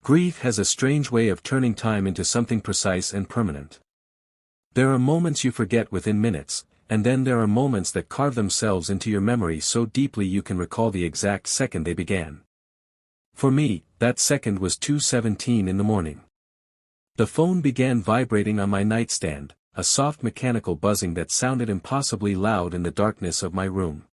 Grief has a strange way of turning time into something precise and permanent. There are moments you forget within minutes, and then there are moments that carve themselves into your memory so deeply you can recall the exact second they began. For me, that second was 2:17 in the morning. The phone began vibrating on my nightstand, a soft mechanical buzzing that sounded impossibly loud in the darkness of my room.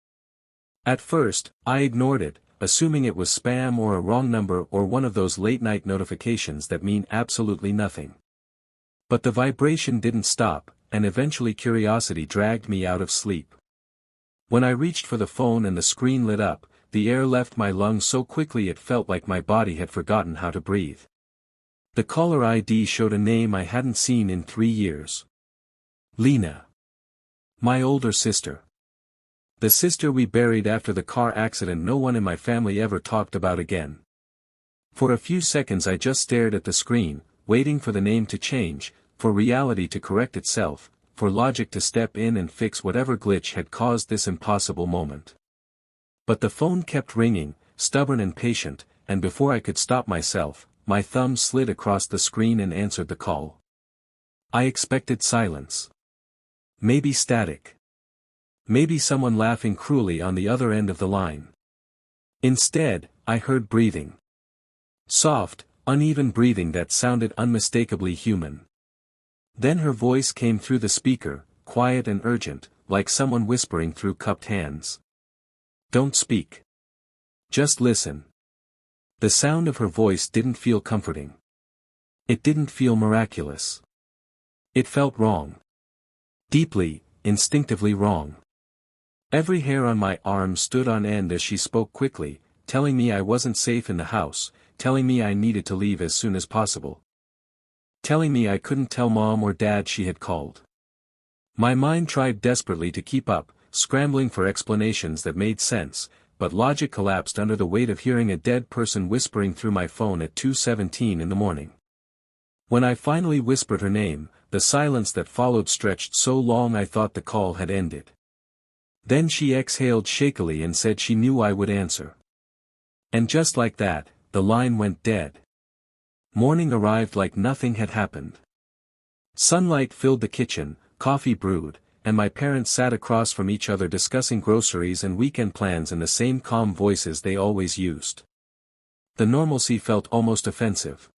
At first, I ignored it, assuming it was spam or a wrong number or one of those late-night notifications that mean absolutely nothing. But the vibration didn't stop, and eventually curiosity dragged me out of sleep. When I reached for the phone and the screen lit up, the air left my lungs so quickly it felt like my body had forgotten how to breathe. The caller ID showed a name I hadn't seen in 3 years. Lena. My older sister. The sister we buried after the car accident no one in my family ever talked about again. For a few seconds I just stared at the screen, waiting for the name to change, for reality to correct itself, for logic to step in and fix whatever glitch had caused this impossible moment. But the phone kept ringing, stubborn and patient, and before I could stop myself, my thumb slid across the screen and answered the call. I expected silence. Maybe static. Maybe someone laughing cruelly on the other end of the line. Instead, I heard breathing. Soft, uneven breathing that sounded unmistakably human. Then her voice came through the speaker, quiet and urgent, like someone whispering through cupped hands. Don't speak. Just listen. The sound of her voice didn't feel comforting. It didn't feel miraculous. It felt wrong. Deeply, instinctively wrong. Every hair on my arm stood on end as she spoke quickly, telling me I wasn't safe in the house, telling me I needed to leave as soon as possible. Telling me I couldn't tell mom or dad she had called. My mind tried desperately to keep up, scrambling for explanations that made sense, but logic collapsed under the weight of hearing a dead person whispering through my phone at 2:17 in the morning. When I finally whispered her name, the silence that followed stretched so long I thought the call had ended. Then she exhaled shakily and said she knew I would answer. And just like that, the line went dead. Morning arrived like nothing had happened. Sunlight filled the kitchen, coffee brewed, and my parents sat across from each other discussing groceries and weekend plans in the same calm voices they always used. The normalcy felt almost offensive.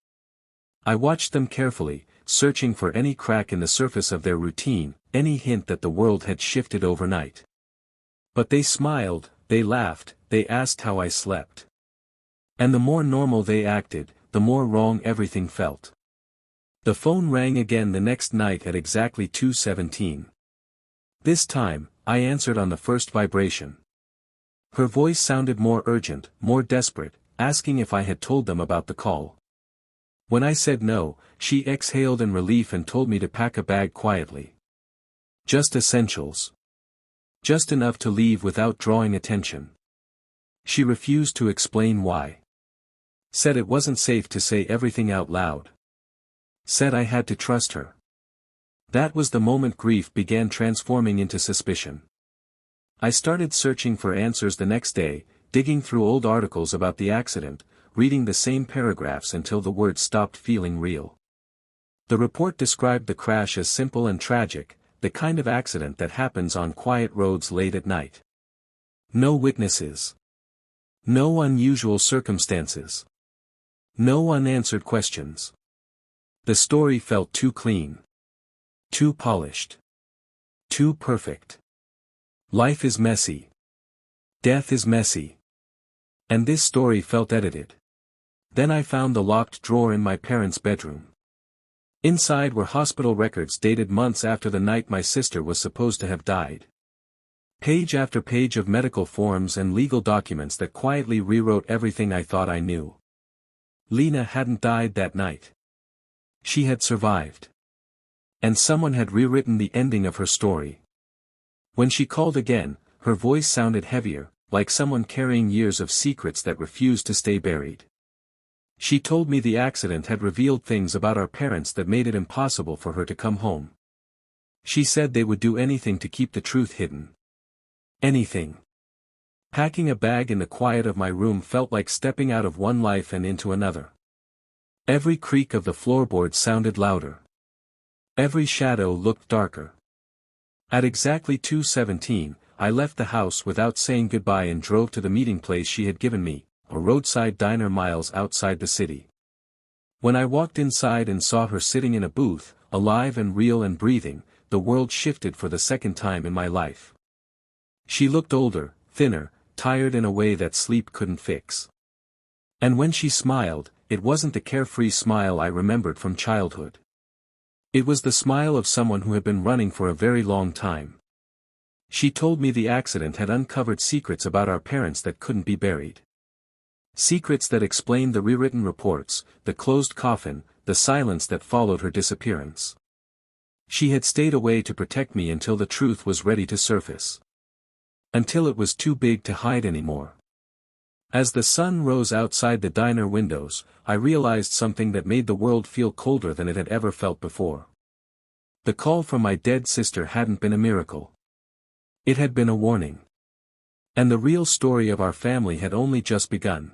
I watched them carefully, searching for any crack in the surface of their routine, any hint that the world had shifted overnight. But they smiled, they laughed, they asked how I slept. And the more normal they acted, the more wrong everything felt. The phone rang again the next night at exactly 2:17. This time, I answered on the first vibration. Her voice sounded more urgent, more desperate, asking if I had told them about the call. When I said no, she exhaled in relief and told me to pack a bag quietly. Just essentials. Just enough to leave without drawing attention. She refused to explain why. Said it wasn't safe to say everything out loud. Said I had to trust her. That was the moment grief began transforming into suspicion. I started searching for answers the next day, digging through old articles about the accident, reading the same paragraphs until the words stopped feeling real. The report described the crash as simple and tragic, the kind of accident that happens on quiet roads late at night. No witnesses. No unusual circumstances. No unanswered questions. The story felt too clean. Too polished. Too perfect. Life is messy. Death is messy. And this story felt edited. Then I found the locked drawer in my parents' bedroom. Inside were hospital records dated months after the night my sister was supposed to have died. Page after page of medical forms and legal documents that quietly rewrote everything I thought I knew. Lena hadn't died that night. She had survived. And someone had rewritten the ending of her story. When she called again, her voice sounded heavier, like someone carrying years of secrets that refused to stay buried. She told me the accident had revealed things about our parents that made it impossible for her to come home. She said they would do anything to keep the truth hidden. Anything. Packing a bag in the quiet of my room felt like stepping out of one life and into another. Every creak of the floorboard sounded louder. Every shadow looked darker. At exactly 2:17, I left the house without saying goodbye and drove to the meeting place she had given me, a roadside diner miles outside the city. When I walked inside and saw her sitting in a booth, alive and real and breathing, the world shifted for the second time in my life. She looked older, thinner, tired in a way that sleep couldn't fix. And when she smiled, it wasn't the carefree smile I remembered from childhood. It was the smile of someone who had been running for a very long time. She told me the accident had uncovered secrets about our parents that couldn't be buried. Secrets that explained the rewritten reports, the closed coffin, the silence that followed her disappearance. She had stayed away to protect me until the truth was ready to surface. Until it was too big to hide anymore. As the sun rose outside the diner windows, I realized something that made the world feel colder than it had ever felt before. The call from my dead sister hadn't been a miracle. It had been a warning. And the real story of our family had only just begun.